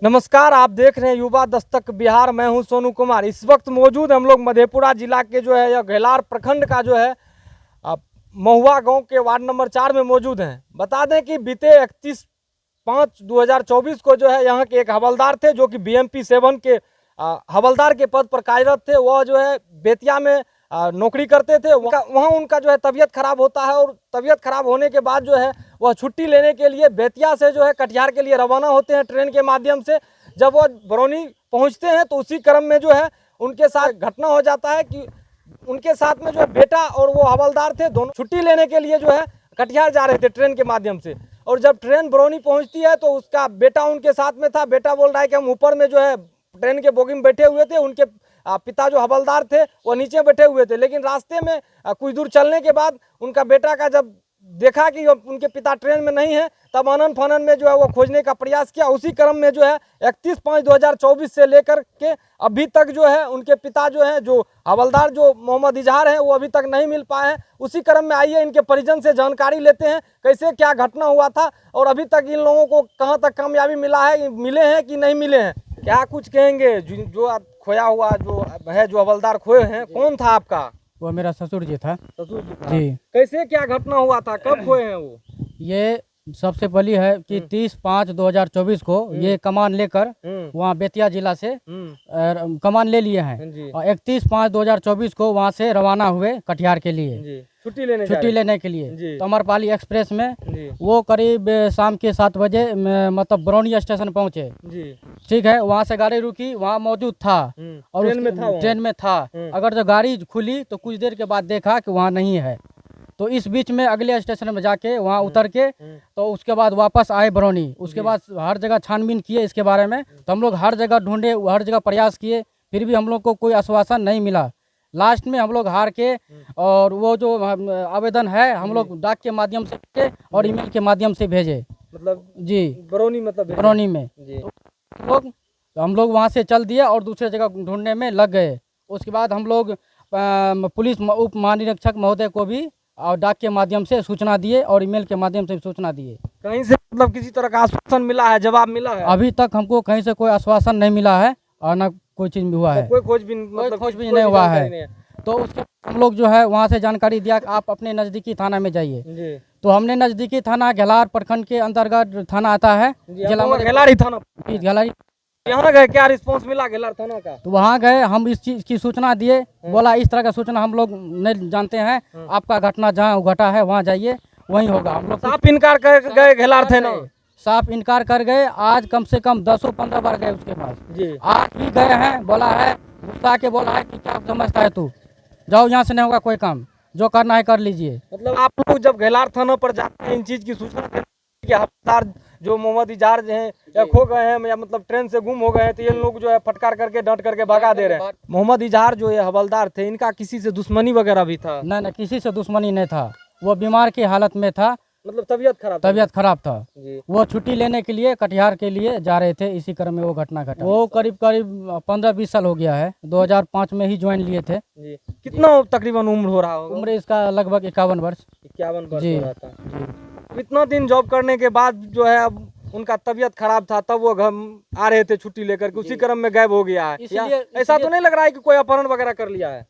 नमस्कार, आप देख रहे हैं युवा दस्तक बिहार। मैं हूं सोनू कुमार। इस वक्त मौजूद हम लोग मधेपुरा जिला के जो है या घेलार प्रखंड का जो है महुआ गांव के वार्ड नंबर 4 में मौजूद हैं। बता दें कि बीते 31/5/2024 को जो है यहाँ के एक हवलदार थे जो कि BMP 7 के हवलदार के पद पर कार्यरत थे। वह जो है बेतिया में नौकरी करते थे। वहाँ उनका जो है तबीयत खराब होता है और तबीयत खराब होने के बाद जो है वह छुट्टी लेने के लिए बेतिया से जो है कटिहार के लिए रवाना होते हैं ट्रेन के माध्यम से। जब वह बरौनी पहुंचते हैं तो उसी क्रम में जो है उनके साथ घटना हो जाता है कि उनके साथ में जो है बेटा और वो हवलदार थे, दोनों छुट्टी लेने के लिए जो है कटिहार जा रहे थे ट्रेन के माध्यम से। और जब ट्रेन बरौनी पहुंचती है तो उसका बेटा उनके साथ में था। बेटा बोल रहा है कि हम ऊपर में जो है ट्रेन के बोगी में बैठे हुए थे, उनके पिता जो हवलदार थे वो नीचे बैठे हुए थे। लेकिन रास्ते में कुछ दूर चलने के बाद उनका बेटा का जब देखा कि उनके पिता ट्रेन में नहीं है, तब आनन फानन में जो है वो खोजने का प्रयास किया। उसी क्रम में जो है 31/5/2024 से लेकर के अभी तक जो है उनके पिता जो है, जो हवलदार जो मोहम्मद इजहार है, वो अभी तक नहीं मिल पाए हैं। उसी क्रम में आइए इनके परिजन से जानकारी लेते हैं कैसे क्या घटना हुआ था और अभी तक इन लोगों को कहाँ तक कामयाबी मिला है, मिले हैं कि नहीं मिले हैं। क्या कुछ कहेंगे? जो खोया हुआ जो है, जो हवलदार खोए हैं, कौन था आपका? वो मेरा ससुर जी था। ससुर जी था। जी। कैसे क्या घटना हुआ था, कब खोए हैं वो? ये सबसे पहली है कि 30/5/2024 को ये कमान लेकर वहाँ बेतिया जिला से कमान ले लिए हैं और 31/5/2024 को वहाँ से रवाना हुए कटिहार के लिए छुट्टी लेने के लिए। तो अमरपाली एक्सप्रेस में वो करीब शाम के 7 बजे मतलब बरौनी स्टेशन पहुँचे। ठीक है, वहाँ से गाड़ी रुकी, वहाँ मौजूद था और ट्रेन में था। अगर जो गाड़ी खुली तो कुछ देर के बाद देखा कि वहाँ नहीं है। तो इस बीच में अगले स्टेशन में जाके वहाँ उतर के तो उसके बाद वापस आए बरौनी। उसके बाद हर जगह छानबीन किए इसके बारे में। तो हम लोग हर जगह ढूंढे, हर जगह प्रयास किए, फिर भी हम लोग को कोई आश्वासन नहीं मिला। लास्ट में हम लोग हार के और वो जो आवेदन है हम लोग डाक के माध्यम से भेजे और ईमेल के माध्यम से भेजे। मतलब जी, बरौनी मतलब बरौनी में तो हम लोग वहाँ से चल दिए और दूसरे जगह ढूंढने में लग गए। उसके बाद हम लोग पुलिस उप महानिरीक्षक महोदय को भी और डाक के माध्यम से सूचना दिए और ईमेल के माध्यम से सूचना दिए। कहीं से मतलब किसी तरह का आश्वासन मिला है, जवाब मिला है? अभी तक हमको कहीं से कोई आश्वासन नहीं मिला है और न कोई चीज भी हुआ है। कोई खोजबीन नहीं हुआ है। तो उसके हम लोग जो है वहाँ से जानकारी दिया कि आप अपने नज़दीकी थाना में जाइए। तो हमने नज़दीकी थाना घेलार प्रखंड के अंतर्गत थाना आता है, घेलारी थाना। घेलारी यहाँ गए, क्या रिस्पांस मिला घेलार थाना का? तो वहाँ गए, हम इस चीज की सूचना दिए। बोला इस तरह का सूचना हम लोग नहीं जानते हैं, आपका घटना जहाँ घटा है वहाँ जाइए, वहीं होगा। हम लोग साफ इनकार कर गए घेलार थाना, साफ इनकार कर गए। आज कम से कम 10-15 बार गए उसके पास। आज भी गए हैं, बोला है, गुस्सा के बोला है कि क्या समझता है तू, जाओ यहाँ से नहीं होगा कोई काम, जो करना है कर लीजिए। मतलब आप लोग जब घेलार थाना पर जाते हैं इन चीज की सूचना कि हवलदार जो मोहम्मद इजहार हैं या खो गए हैं या मतलब ट्रेन से गुम हो गए हैं, तो ये लोग जो है फटकार करके डट करके भगा दे रहे हैं। मोहम्मद इजहार जो ये हवलदार थे, इनका किसी से दुश्मनी वगैरह भी था? नहीं, किसी से दुश्मनी नहीं था। वो बीमार की हालत में था, मतलब तबीयत खराब था। वो छुट्टी लेने के लिए कटिहार के लिए जा रहे थे, इसी क्रम में वो घटना घटा। वो करीब 15-20 साल हो गया है, 2005 में ही ज्वाइन लिए थे। कितना तकरीबन उम्र हो रहा होगा? उम्र इसका लगभग 51 वर्ष। 51 वर्ष हो रहा था। इतना दिन जॉब करने के बाद जो है अब उनका तबीयत खराब था, तब वो घर आ रहे थे छुट्टी लेकर के, उसी क्रम में गायब हो गया है। ऐसा तो नहीं लग रहा है कि कोई अपहरण वगैरह कर लिया है?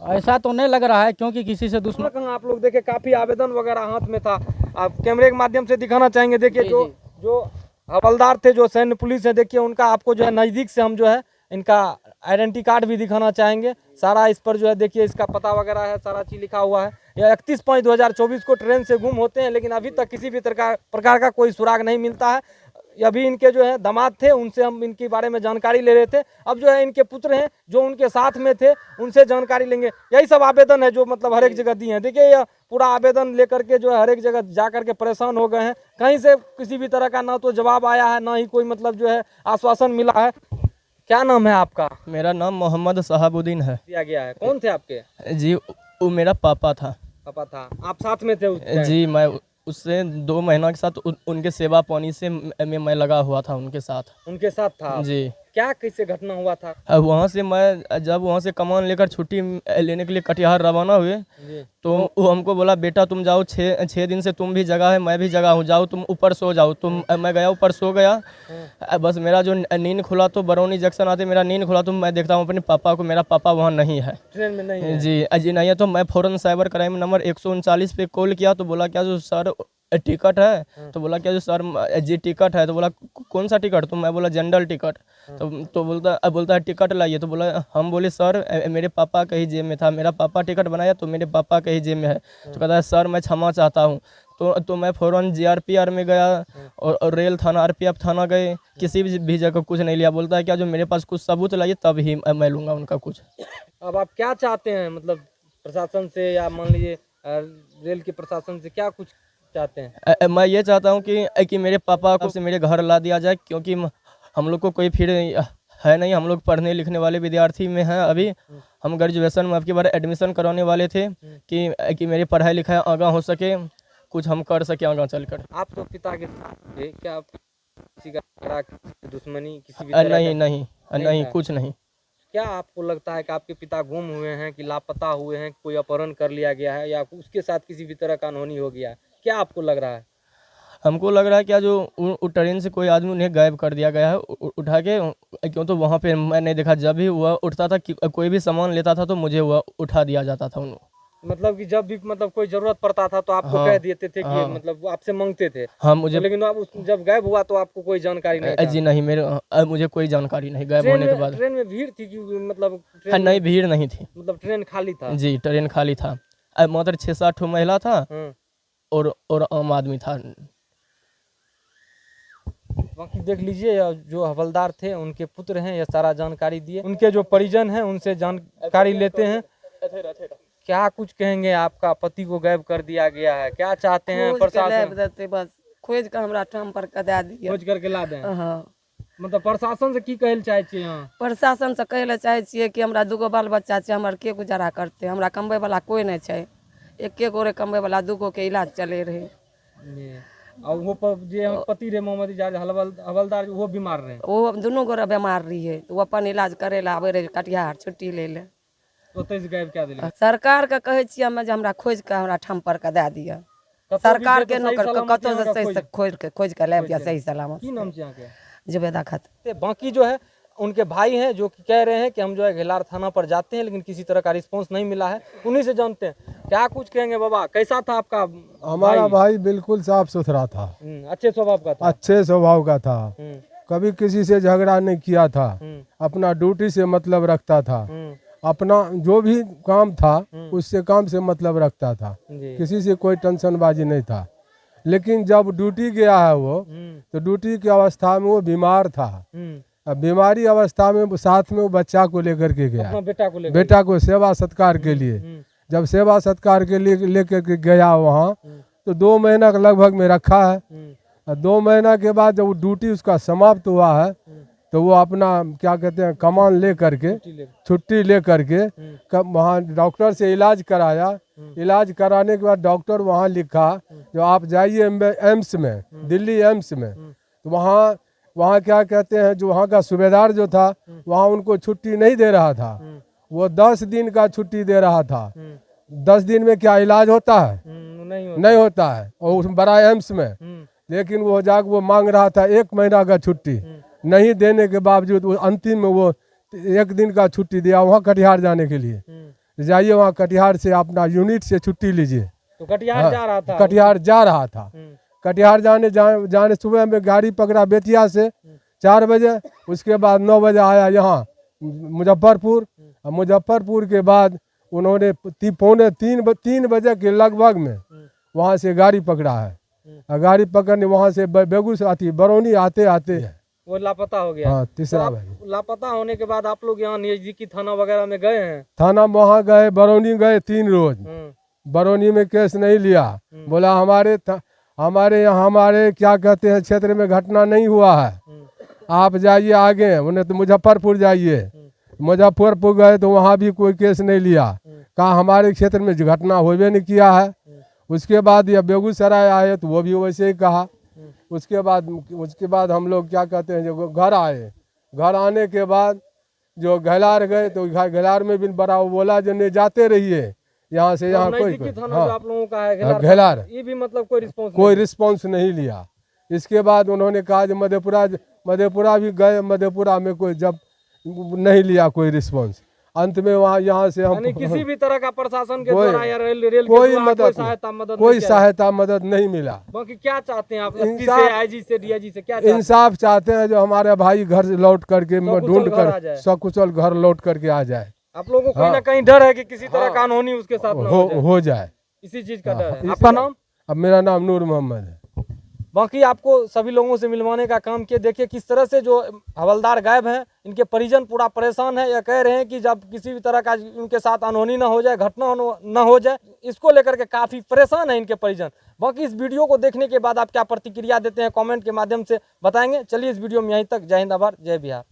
ऐसा तो नहीं लग रहा है, क्योंकि किसी से दुश्मन कहाँ आप लोग देखे काफी आवेदन वगैरह हाथ में था। आप कैमरे के माध्यम से दिखाना चाहेंगे? देखिए जो हवलदार थे, जो सैन्य पुलिस है, देखिए उनका आपको जो है नजदीक से हम जो है इनका आइडेंटिटी कार्ड भी दिखाना चाहेंगे। सारा इस पर जो है देखिए इसका पता वगैरह है, सारा चीज लिखा हुआ है। यह 31/5/2024 को ट्रेन से गुम होते हैं, लेकिन अभी तक किसी भी प्रकार का कोई सुराग नहीं मिलता है। अभी इनके जो है दामाद थे, उनसे हम इनके बारे में जानकारी ले रहे थे। अब जो है इनके पुत्र हैं जो उनके साथ में थे, उनसे जानकारी लेंगे। यही सब आवेदन है जो मतलब हर एक जगह दिए हैं। देखिए यह पूरा आवेदन लेकर के जो है हर एक जगह जा करके परेशान हो गए हैं। कहीं से किसी भी तरह का ना तो जवाब आया है, ना ही कोई मतलब जो है आश्वासन मिला है। क्या नाम है आपका? मेरा नाम मोहम्मद शहाबुद्दीन है। दिया गया है। कौन थे आपके? जी, वो मेरा पापा था। पापा था, आप साथ में थे उसके? जी, मैं उससे 2 महीना के साथ उनके सेवा पानी से मैं लगा हुआ था, उनके साथ था। जी, क्या कैसे घटना हुआ था? अब वहाँ से मैं जब वहाँ से कमान लेकर छुट्टी लेने के लिए कटिहार रवाना हुए, जी। तो वो हमको बोला बेटा तुम जाओ, छः दिन से तुम भी जगह है मैं भी जगह हूँ, जाओ तुम ऊपर सो जाओ। मैं गया ऊपर सो गया। बस मेरा जो नींद खुला तो बरौनी जंक्शन आते मेरा नींद खुला तो मैं देखता हूँ अपने पापा को, मेरा पापा वहाँ नहीं है, ट्रेन में नहीं है। जी नहीं है। तो मैं फ़ौरन साइबर क्राइम नंबर 139 पे कॉल किया तो बोला क्या जो सर टिकट है? तो बोला क्या जो सर जी टिकट है। तो बोला कौन सा टिकट? तो मैं बोला जनरल टिकट। तो बोलता है टिकट लाइए। तो बोला हम बोले सर मेरे पापा का ही जेब में था, मेरा पापा टिकट बनाया तो मेरे पापा का ही जेब में है। तो कहता है सर मैं क्षमा चाहता हूँ। तो मैं फ़ौरन GRPR में गया और रेल थाना RPF थाना गए, किसी भी जगह कुछ नहीं लिया। बोलता है क्या जो मेरे पास कुछ सबूत लाइए तब ही मैं लूँगा उनका कुछ। अब आप क्या चाहते हैं, मतलब प्रशासन से या मान लीजिए रेल के प्रशासन से क्या कुछ चाहते हैं? मैं ये चाहता हूँ कि मेरे पापा को से मेरे घर ला दिया जाए, क्योंकि हम लोग को कोई फिर है नहीं, हम लोग पढ़ने लिखने वाले विद्यार्थी में हैं। अभी हम ग्रेजुएशन में आपकी बार एडमिशन कराने वाले थे कि मेरी पढ़ाई लिखाई आगा हो सके, कुछ हम कर सके आगा चलकर। आप तो पिता के साथ थे, क्या आप किसी का दुश्मनी किसी भी तरह नहीं का नहीं नहीं था? कुछ नहीं। क्या आपको लगता है कि आपके पिता गुम हुए हैं, कि लापता हुए हैं, कोई अपहरण कर लिया गया है, या उसके साथ किसी भी तरह का अनहोनी हो गया है? क्या आपको लग रहा है? हमको लग रहा है क्या जो ट्रेन से कोई आदमी उन्हें गायब कर दिया गया है उठा के, क्यों तो वहाँ पे मैं नहीं देखा। जब भी वह उठता था कोई भी सामान लेता था तो मुझे वह उठा दिया जाता था उन्हें। मतलब कि जब भी मतलब कोई जरूरत पड़ता था तो आपको हाँ, कह देते थे कि हाँ, मतलब वो आपसे मांगते थे? हाँ मुझे तो लेकिन आप जब गायब हुआ तो आपको कोई जानकारी नहीं था? जी नहीं, मुझे कोई जानकारी नहीं गायब होने के बाद। ट्रेन में भीड़ थी कि मतलब नहीं भीड़ नहीं थी, मतलब ट्रेन खाली था? जी ट्रेन खाली था। मात्र 6-7 महिला था और आम आदमी था। बाकी देख लीजिए, जो हवलदार थे उनके पुत्र हैं, ये सारा जानकारी दिए। उनके जो परिजन हैं उनसे जानकारी लेते हैं। क्या कुछ कहेंगे? आपका पति को गायब कर दिया गया है, क्या चाहते हैं प्रशासन? बस खोज के हमरा ठाम पर कदा दिया, खोज करके ला दें। हाँ। मतलब प्रशासन से की कहल चाहे छियै यहाँ? प्रशासन से कहले चाहे छियै कि हमरा दूगो बाल बच्चा छै, हमर के गुजारा करते, हमरा कमबै वाला कोई नहीं छै, एके गोरे कमबै वाला दूगो के इलाज चले रहे। और वो जे पति रहे मोहम्मद इजाज हवलदार, वो बीमार रहे? वो दुनू गोरे बीमार रहिए, वो अपन इलाज करे ला आबे रहे कटिहार छुट्टी ले ले। ओतै से गायब क्या दिले? सरकार के कहै छियै हमे जे हमरा खोज के हमरा ठाम पर के दे दिया। सरकार के नौकर कतो से सही खोज के ले दिया सही सलामत। की नाम छै यहाँ के? जुबेदा खातून। बाकी जो है उनके भाई हैं जो कि कह रहे हैं कि हम जो है घेलार थाना पर जाते हैं लेकिन किसी तरह का रिस्पांस नहीं मिला है, उन्हीं से जानते हैं। क्या कुछ कहेंगे बाबा, कैसा था आपका? हमारा भाई बिल्कुल साफ सुथरा था, अच्छे स्वभाव का था। अच्छे स्वभाव का था, कभी किसी से झगड़ा नहीं किया था, अपना ड्यूटी से मतलब रखता था, अपना जो भी काम था उससे काम से मतलब रखता था, किसी से कोई टेंशनबाजी नहीं था। लेकिन जब ड्यूटी गया है वो, तो ड्यूटी की अवस्था में वो बीमार था। अब बीमारी अवस्था में साथ में वो बच्चा को लेकर के गया, बेटा को सेवा सत्कार के लिए। जब सेवा सत्कार के लिए लेकर के गया वहाँ, तो 2 महीना के लगभग में रखा है। 2 महीना के बाद जब ड्यूटी उसका समाप्त हुआ है, तो वो अपना क्या कहते हैं कमान ले करके छुट्टी ले करके वहाँ डॉक्टर से इलाज कराया। इलाज कराने के बाद डॉक्टर वहाँ लिखा जो आप जाइए एम्स में, दिल्ली एम्स में। तो वहाँ क्या कहते हैं जो वहाँ का सूबेदार जो था वहाँ उनको छुट्टी नहीं दे रहा था, वो 10 दिन का छुट्टी दे रहा था। 10 दिन में क्या इलाज होता है? नहीं होता है, और उस बड़ा एम्स में। लेकिन वो जाकर वो मांग रहा था 1 महीना का छुट्टी, नहीं देने के बावजूद वो अंतिम में वो 1 दिन का छुट्टी दिया वहाँ कटिहार जाने के लिए। जाइए वहाँ कटिहार से अपना यूनिट से छुट्टी लीजिए। तो कटिहार जा रहा था? कटिहार जा रहा था। कटिहार जाने सुबह में गाड़ी पकड़ा बेतिया से 4 बजे, उसके बाद 9 बजे आया यहाँ मुजफ्फरपुर। मुजफ्फरपुर के बाद उन्होंने 3 बजे के लगभग में वहाँ से गाड़ी पकड़ा है। गाड़ी पकड़ने वहाँ से बेगूसराय बरौनी आते आते वो लापता हो गया। हाँ, तीसरा तो लापता होने के बाद आप लोग यहाँ नजदीकी थाना वगैरह में गए हैं? थाना वहाँ गए, बरौनी गए 3 रोज। बरौनी में केस नहीं लिया, बोला हमारे क्या कहते हैं क्षेत्र में घटना नहीं हुआ है, आप जाइए आगे, उन्हें तो मुजफ्फरपुर जाइए। मुजफ्फरपुर गए तो वहाँ भी कोई केस नहीं लिया, कहा हमारे क्षेत्र में घटना होबे नहीं किया है। उसके बाद ये बेगूसराय आए तो वो भी वैसे ही कहा। उसके बाद हम लोग क्या कहते हैं जब घर आए घर आने के बाद जो घलार गए तो घलार में भी बड़ा वो बोला जो नहीं जाते रहिए यहाँ से यहाँ कोई नजदीकी थाना जो आप लोगों का है हाँ, घेलार ये भी मतलब कोई रिस्पॉन्स कोई रिस्पॉन्स नहीं लिया। इसके बाद उन्होंने कहा जो मधेपुरा भी गए, मधेपुरा में कोई जब नहीं लिया कोई रिस्पॉन्स। अंत में वहाँ यहाँ से हम यानी किसी भी तरह का प्रशासन के कोई- द्वारा या रेल के कोई द्वारा मदद कोई सहायता मदद नहीं मिला। बाकी क्या चाहते हैं आप एसपी इंसाफ- से, आईजी से, डीआईजी से क्या चाहते हैं? इंसाफ चाहते हैं जो हमारे भाई घर से लौट करके सकुशल ढूंढ घर आ कर जाए। सकुशल घर लौट करके आ जाए, आप लोगों को कहीं हाँ। ना कहीं डर है कि किसी तरह का अनहोनी उसके साथ ना हो जाए। हो जाए। इसी चीज का हाँ, डर है। इसी- आपका नाम? अब मेरा नाम नूर मोहम्मद है। बाकी आपको सभी लोगों से मिलवाने का काम किया। देखिए किस तरह से जो हवलदार गायब हैं, इनके परिजन पूरा परेशान है। यह कह रहे हैं कि जब किसी भी तरह का उनके साथ अनहोनी ना हो जाए, घटना ना हो जाए, इसको लेकर के काफी परेशान है इनके परिजन। बाकी इस वीडियो को देखने के बाद आप क्या प्रतिक्रिया देते हैं कमेंट के माध्यम से बताएंगे। चलिए इस वीडियो में यहीं तक। जय हिंद, आभार, जय बिहार।